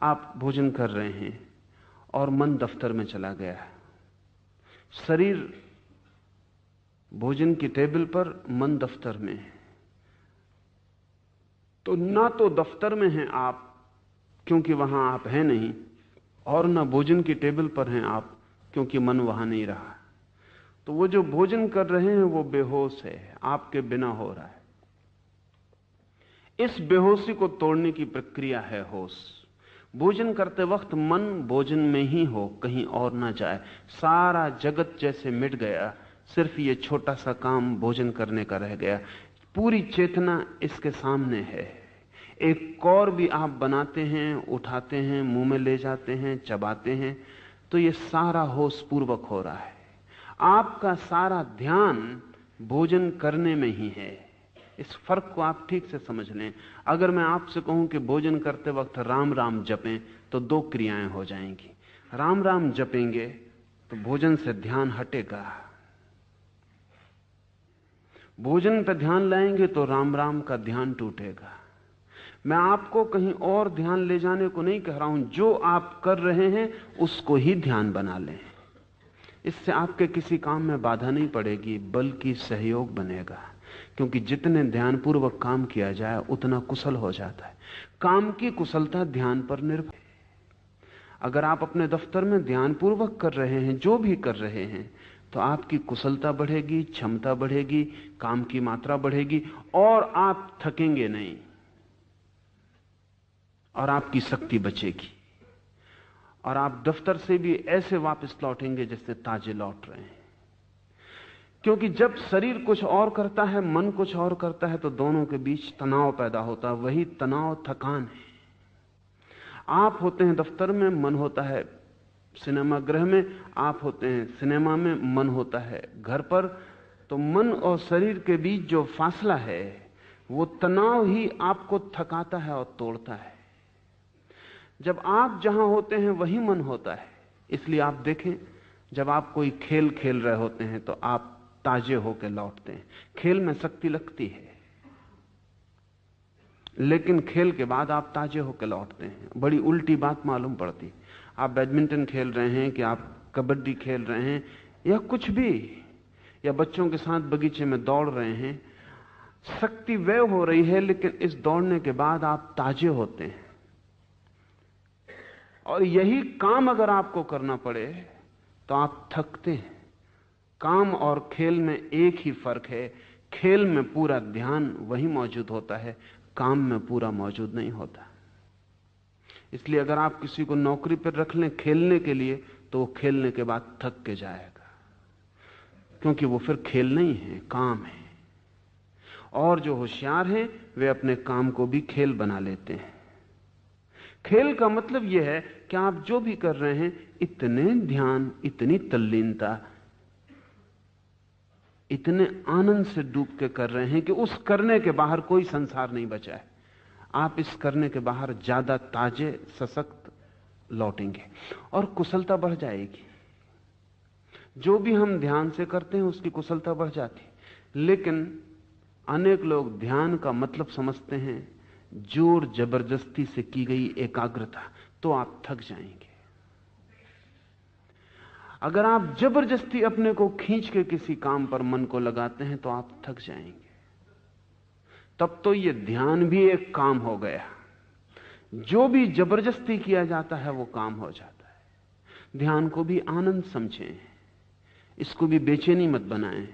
आप भोजन कर रहे हैं और मन दफ्तर में चला गया। शरीर भोजन की टेबल पर, मन दफ्तर में है। तो ना तो दफ्तर में हैं आप क्योंकि वहां आप हैं नहीं, और ना भोजन की टेबल पर हैं आप क्योंकि मन वहां नहीं रहा। तो वो जो भोजन कर रहे हैं वो बेहोश है, आपके बिना हो रहा है। इस बेहोशी को तोड़ने की प्रक्रिया है होश। भोजन करते वक्त मन भोजन में ही हो, कहीं और ना जाए। सारा जगत जैसे मिट गया, सिर्फ ये छोटा सा काम भोजन करने का रह गया। पूरी चेतना इसके सामने है। एक कौर भी आप बनाते हैं, उठाते हैं, मुंह में ले जाते हैं, चबाते हैं, तो ये सारा होश पूर्वक हो रहा है। आपका सारा ध्यान भोजन करने में ही है। इस फर्क को आप ठीक से समझ लें। अगर मैं आपसे कहूं कि भोजन करते वक्त राम राम जपें, तो दो क्रियाएं हो जाएंगी। राम राम जपेंगे तो भोजन से ध्यान हटेगा, भोजन पर ध्यान लाएंगे तो राम राम का ध्यान टूटेगा। मैं आपको कहीं और ध्यान ले जाने को नहीं कह रहा हूं, जो आप कर रहे हैं उसको ही ध्यान बना लें। इससे आपके किसी काम में बाधा नहीं पड़ेगी, बल्कि सहयोग बनेगा। क्योंकि जितने ध्यानपूर्वक काम किया जाए उतना कुशल हो जाता है। काम की कुशलता ध्यान पर निर्भर है। अगर आप अपने दफ्तर में ध्यानपूर्वक कर रहे हैं, जो भी कर रहे हैं, तो आपकी कुशलता बढ़ेगी, क्षमता बढ़ेगी, काम की मात्रा बढ़ेगी, और आप थकेंगे नहीं, और आपकी शक्ति बचेगी, और आप दफ्तर से भी ऐसे वापस लौटेंगे जैसे ताजे लौट रहे हैं। क्योंकि जब शरीर कुछ और करता है, मन कुछ और करता है, तो दोनों के बीच तनाव पैदा होता है। वही तनाव थकान है। आप होते हैं दफ्तर में, मन होता है सिनेमा गृह में, आप होते हैं सिनेमा में, मन होता है घर पर। तो मन और शरीर के बीच जो फासला है, वो तनाव ही आपको थकाता है और तोड़ता है। जब आप जहां होते हैं वही मन होता है। इसलिए आप देखें, जब आप कोई खेल खेल रहे होते हैं तो आप ताजे होकर लौटते हैं। खेल में शक्ति लगती है, लेकिन खेल के बाद आप ताजे होकर लौटते हैं। बड़ी उल्टी बात मालूम पड़ती। आप बैडमिंटन खेल रहे हैं, कि आप कबड्डी खेल रहे हैं, या कुछ भी, या बच्चों के साथ बगीचे में दौड़ रहे हैं, शक्ति व्यय हो रही है, लेकिन इस दौड़ने के बाद आप ताजे होते हैं। और यही काम अगर आपको करना पड़े तो आप थकते हैं। काम और खेल में एक ही फर्क है, खेल में पूरा ध्यान वही मौजूद होता है, काम में पूरा मौजूद नहीं होता। इसलिए अगर आप किसी को नौकरी पर रख लें खेलने के लिए, तो वो खेलने के बाद थक के जाएगा, क्योंकि वो फिर खेल नहीं है, काम है। और जो होशियार हैं वे अपने काम को भी खेल बना लेते हैं। खेल का मतलब यह है कि आप जो भी कर रहे हैं, इतने ध्यान, इतनी तल्लीनता, इतने आनंद से डूब के कर रहे हैं कि उस करने के बाहर कोई संसार नहीं बचा है। आप इस करने के बाहर ज्यादा ताजे, सशक्त लौटेंगे और कुशलता बढ़ जाएगी। जो भी हम ध्यान से करते हैं उसकी कुशलता बढ़ जाती। लेकिन अनेक लोग ध्यान का मतलब समझते हैं जोर जबरदस्ती से की गई एकाग्रता, तो आप थक जाएंगे। अगर आप जबरदस्ती अपने को खींच के किसी काम पर मन को लगाते हैं तो आप थक जाएंगे। तब तो ये ध्यान भी एक काम हो गया। जो भी जबरदस्ती किया जाता है वो काम हो जाता है। ध्यान को भी आनंद समझें, इसको भी बेचैनी मत बनाएं।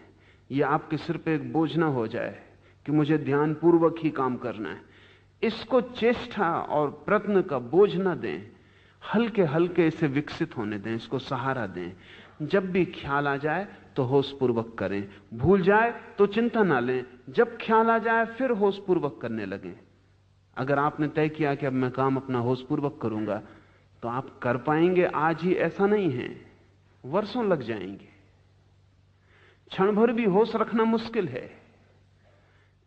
ये आपके सिर पे एक बोझ ना हो जाए कि मुझे ध्यान पूर्वक ही काम करना है। इसको चेष्टा और प्रयत्न का बोझ ना दें, हल्के हल्के इसे विकसित होने दें, इसको सहारा दें। जब भी ख्याल आ जाए तो होश पूर्वक करें, भूल जाए तो चिंता ना लें। जब ख्याल आ जाए फिर होश पूर्वक करने लगें। अगर आपने तय किया कि अब मैं काम अपना होश पूर्वक करूंगा, तो आप कर पाएंगे आज ही ऐसा नहीं है, वर्षों लग जाएंगे। क्षण भर भी होश रखना मुश्किल है।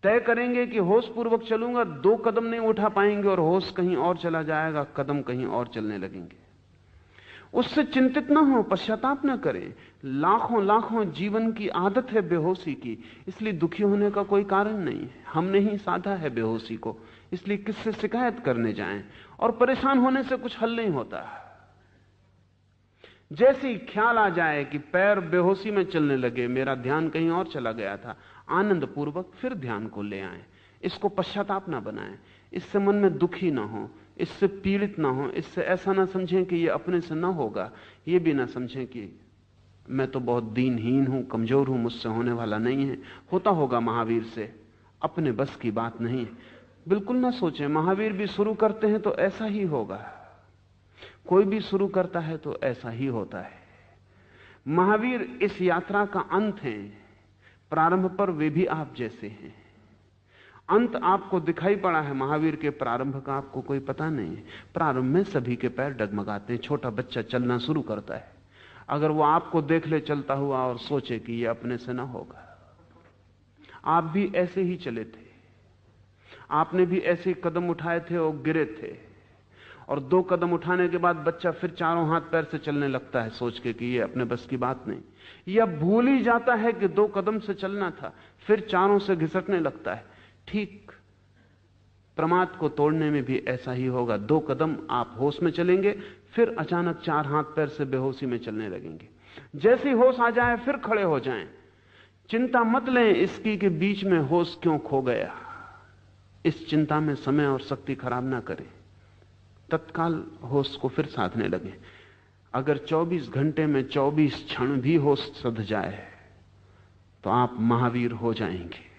तय करेंगे कि होश पूर्वक चलूंगा, 2 कदम नहीं उठा पाएंगे और होश कहीं और चला जाएगा, कदम कहीं और चलने लगेंगे। उससे चिंतित ना हो, पश्चाताप ना करें। लाखों लाखों जीवन की आदत है बेहोशी की, इसलिए दुखी होने का कोई कारण नहीं है। हमने ही साधा है बेहोशी को, इसलिए किससे शिकायत करने जाएं। और परेशान होने से कुछ हल नहीं होता। जैसे ही ख्याल आ जाए कि पैर बेहोशी में चलने लगे, मेरा ध्यान कहीं और चला गया था, आनंद पूर्वक फिर ध्यान को ले आए। इसको पश्चाताप ना बनाएं, इससे मन में दुखी ना हो, इससे पीड़ित ना हो, इससे ऐसा ना समझें कि ये अपने से ना होगा, ये भी ना समझें कि मैं तो बहुत दीनहीन हूं, कमजोर हूं, मुझसे होने वाला नहीं है। होता होगा महावीर से, अपने बस की बात नहीं। बिल्कुल ना सोचें, महावीर भी शुरू करते हैं तो ऐसा ही होगा, कोई भी शुरू करता है तो ऐसा ही होता है। महावीर इस यात्रा का अंत है, प्रारंभ पर वे भी आप जैसे हैं। अंत आपको दिखाई पड़ा है, महावीर के प्रारंभ का आपको कोई पता नहीं है। प्रारंभ में सभी के पैर डगमगाते हैं। छोटा बच्चा चलना शुरू करता है, अगर वो आपको देख ले चलता हुआ और सोचे कि ये अपने से ना होगा। आप भी ऐसे ही चले थे, आपने भी ऐसे कदम उठाए थे और गिरे थे, और 2 कदम उठाने के बाद बच्चा फिर चारों हाथ पैर से चलने लगता है, सोच के कि ये अपने बस की बात नहीं, या भूल ही जाता है कि 2 कदम से चलना था, फिर चारों से घिसटने लगता है। ठीक प्रमाद को तोड़ने में भी ऐसा ही होगा। 2 कदम आप होश में चलेंगे, फिर अचानक 4 हाथ पैर से बेहोशी में चलने लगेंगे। जैसे ही होश आ जाए फिर खड़े हो जाएं। चिंता मत लें इसकी कि बीच में होश क्यों खो गया। इस चिंता में समय और शक्ति खराब ना करें, तत्काल होश को फिर साधने लगे। अगर 24 घंटे में 24 क्षण भी होश सध जाए तो आप महावीर हो जाएंगे।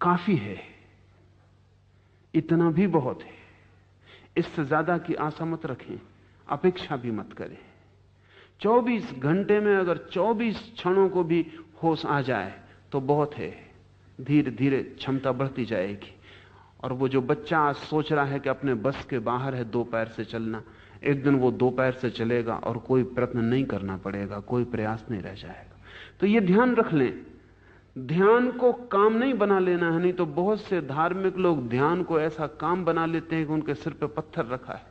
काफी है, इतना भी बहुत है। इससे ज्यादा की आशा मत रखें, अपेक्षा भी मत करें। 24 घंटे में अगर 24 क्षणों को भी होश आ जाए तो बहुत है। धीरे धीरे क्षमता बढ़ती जाएगी। और वो जो बच्चा आज सोच रहा है कि अपने बस के बाहर है 2 पैर से चलना, एक दिन वो 2 पैर से चलेगा और कोई प्रयत्न नहीं करना पड़ेगा, कोई प्रयास नहीं रह जाएगा। तो ये ध्यान रख लें, ध्यान को काम नहीं बना लेना है। नहीं तो बहुत से धार्मिक लोग ध्यान को ऐसा काम बना लेते हैं कि उनके सिर पे पत्थर रखा है,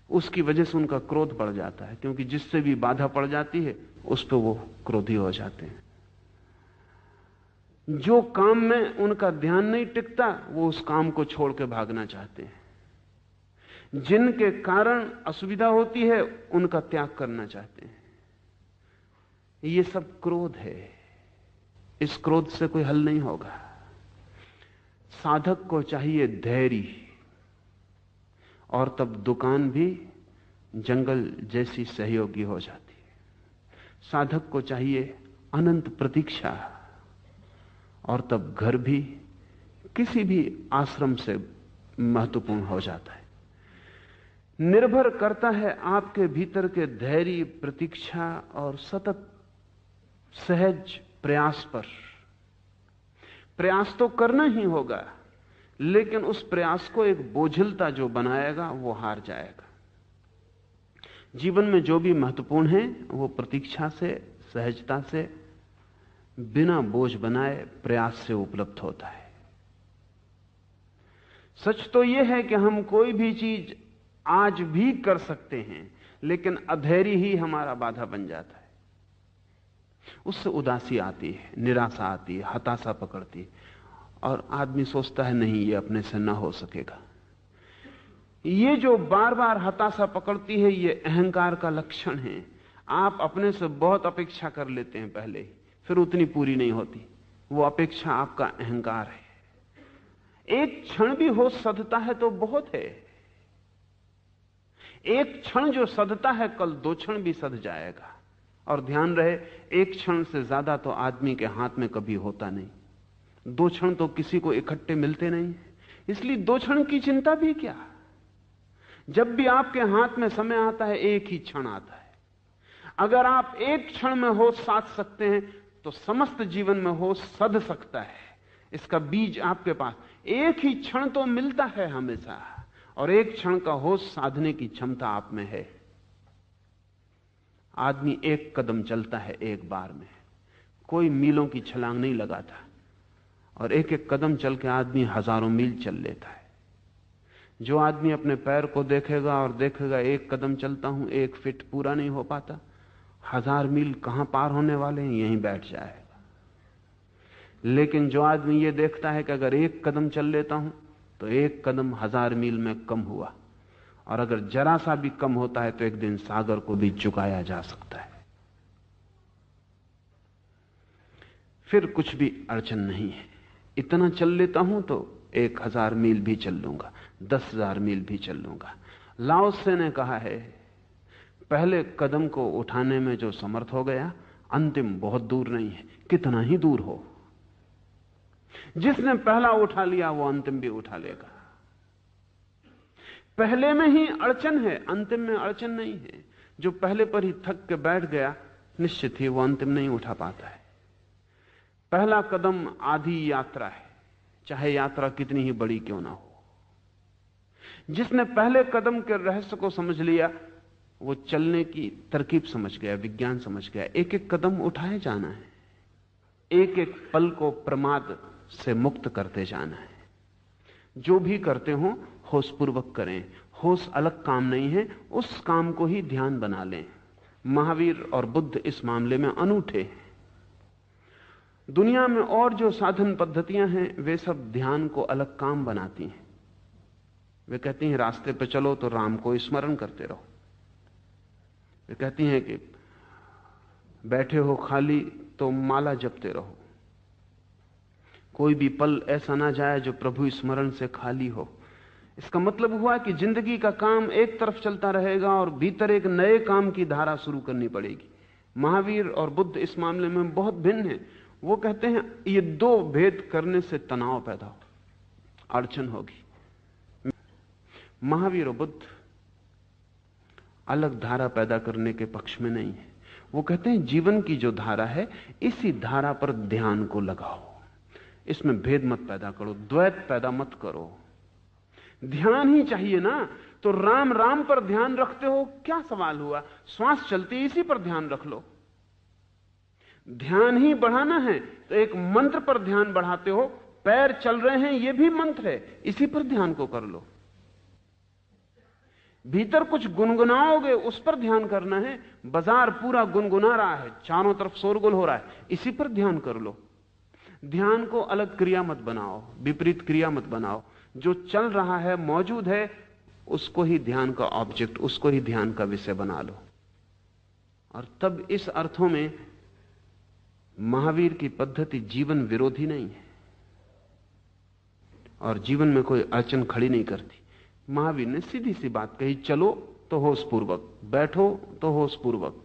उसकी वजह से उनका क्रोध बढ़ जाता है, क्योंकि जिससे भी बाधा पड़ जाती है उस पर वो क्रोधी हो जाते हैं। जो काम में उनका ध्यान नहीं टिकता वो उस काम को छोड़ के भागना चाहते हैं। जिनके कारण असुविधा होती है उनका त्याग करना चाहते हैं। ये सब क्रोध है, इस क्रोध से कोई हल नहीं होगा। साधक को चाहिए धैर्य, और तब दुकान भी जंगल जैसी सहयोगी हो जाती है। साधक को चाहिए अनंत प्रतीक्षा, और तब घर भी किसी भी आश्रम से महत्वपूर्ण हो जाता है। निर्भर करता है आपके भीतर के धैर्य, प्रतीक्षा और सतत सहज प्रयास पर। प्रयास तो करना ही होगा, लेकिन उस प्रयास को एक बोझिलता जो बनाएगा वो हार जाएगा। जीवन में जो भी महत्वपूर्ण है वो प्रतीक्षा से, सहजता से, बिना बोझ बनाए प्रयास से उपलब्ध होता है। सच तो यह है कि हम कोई भी चीज आज भी कर सकते हैं, लेकिन अधैर्य ही हमारा बाधा बन जाता है। उससे उदासी आती है, निराशा आती है, हताशा पकड़ती है, और आदमी सोचता है नहीं ये अपने से ना हो सकेगा। ये जो बार बार हताशा पकड़ती है ये अहंकार का लक्षण है। आप अपने से बहुत अपेक्षा कर लेते हैं पहले ही, फिर उतनी पूरी नहीं होती। वो अपेक्षा आपका अहंकार है। एक क्षण भी हो सधता है तो बहुत है। एक क्षण जो सधता है कल 2 क्षण भी सध जाएगा। और ध्यान रहे, एक क्षण से ज्यादा तो आदमी के हाथ में कभी होता नहीं। 2 क्षण तो किसी को इकट्ठे मिलते नहीं, इसलिए 2 क्षण की चिंता भी क्या। जब भी आपके हाथ में समय आता है एक ही क्षण आता है। अगर आप एक क्षण में होश साध सकते हैं तो समस्त जीवन में होश सध सकता है। इसका बीज आपके पास एक ही क्षण तो मिलता है हमेशा, और एक क्षण का होश साधने की क्षमता आप में है। आदमी एक कदम चलता है एक बार में, कोई मीलों की छलांग नहीं लगाता, और एक एक कदम चल के आदमी हजारों मील चल लेता है। जो आदमी अपने पैर को देखेगा और देखेगा एक कदम चलता हूं, 1 फीट पूरा नहीं हो पाता, 1000 मील कहां पार होने वाले हैं, यहीं बैठ जाएगा। लेकिन जो आदमी ये देखता है कि अगर एक कदम चल लेता हूं तो एक कदम 1000 मील में कम हुआ, और अगर जरा सा भी कम होता है तो एक दिन सागर को भी झुकाया जा सकता है, फिर कुछ भी अड़चन नहीं है। इतना चल लेता हूं तो 1000 मील भी चल लूंगा, 10,000 मील भी चल लूंगा। लाओ त्से ने कहा है, पहले कदम को उठाने में जो समर्थ हो गया, अंतिम बहुत दूर नहीं है, कितना ही दूर हो। जिसने पहला उठा लिया वो अंतिम भी उठा लेगा। पहले में ही अड़चन है, अंतिम में अड़चन नहीं है। जो पहले पर ही थक के बैठ गया, निश्चित ही वो अंतिम नहीं उठा पाता है। पहला कदम आधी यात्रा है, चाहे यात्रा कितनी ही बड़ी क्यों ना हो। जिसने पहले कदम के रहस्य को समझ लिया, वो चलने की तरकीब समझ गया, विज्ञान समझ गया। एक एक कदम उठाए जाना है, एक एक पल को प्रमाद से मुक्त करते जाना है। जो भी करते हो होशपूर्वक करें। होश अलग काम नहीं है, उस काम को ही ध्यान बना लें। महावीर और बुद्ध इस मामले में अनूठे हैं। दुनिया में और जो साधन पद्धतियां हैं वे सब ध्यान को अलग काम बनाती हैं। वे कहती हैं रास्ते पे चलो तो राम को स्मरण करते रहो। वे कहती हैं कि बैठे हो खाली तो माला जपते रहो। कोई भी पल ऐसा ना जाए जो प्रभु स्मरण से खाली हो। इसका मतलब हुआ कि जिंदगी का काम एक तरफ चलता रहेगा और भीतर एक नए काम की धारा शुरू करनी पड़ेगी। महावीर और बुद्ध इस मामले में बहुत भिन्न हैं। वो कहते हैं ये दो भेद करने से तनाव पैदा हो, अड़चन होगी। महावीर और बुद्ध अलग धारा पैदा करने के पक्ष में नहीं है। वो कहते हैं जीवन की जो धारा है, इसी धारा पर ध्यान को लगाओ, इसमें भेद मत पैदा करो, द्वैत पैदा मत करो। ध्यान ही चाहिए ना, तो राम राम पर ध्यान रखते हो, क्या सवाल हुआ? श्वास चलती इसी पर ध्यान रख लो। ध्यान ही बढ़ाना है तो एक मंत्र पर ध्यान बढ़ाते हो। पैर चल रहे हैं, यह भी मंत्र है, इसी पर ध्यान को कर लो। भीतर कुछ गुनगुनाओगे, उस पर ध्यान करना है। बाजार पूरा गुनगुना रहा है, चारों तरफ शोरगुल हो रहा है, इसी पर ध्यान कर लो। ध्यान को अलग क्रिया मत बनाओ, विपरीत क्रिया मत बनाओ। जो चल रहा है, मौजूद है, उसको ही ध्यान का ऑब्जेक्ट, उसको ही ध्यान का विषय बना लो। और तब इस अर्थों में महावीर की पद्धति जीवन विरोधी नहीं है और जीवन में कोई अड़चन खड़ी नहीं करती। महावीर ने सीधी सी बात कही, चलो तो होशपूर्वक, बैठो तो होशपूर्वक,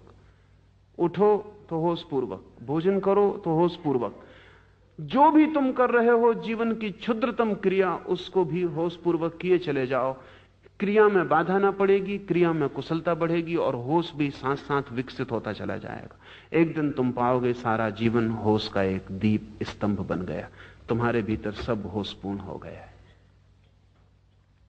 उठो तो होशपूर्वक, भोजन करो तो होशपूर्वक। जो भी तुम कर रहे हो जीवन की क्षुद्रतम क्रिया, उसको भी होशपूर्वक किए चले जाओ। क्रिया में बाधा ना पड़ेगी, क्रिया में कुशलता बढ़ेगी और होश भी साथ साथ विकसित होता चला जाएगा। एक दिन तुम पाओगे सारा जीवन होश का एक दीप स्तंभ बन गया, तुम्हारे भीतर सब होशपूर्ण हो गया है।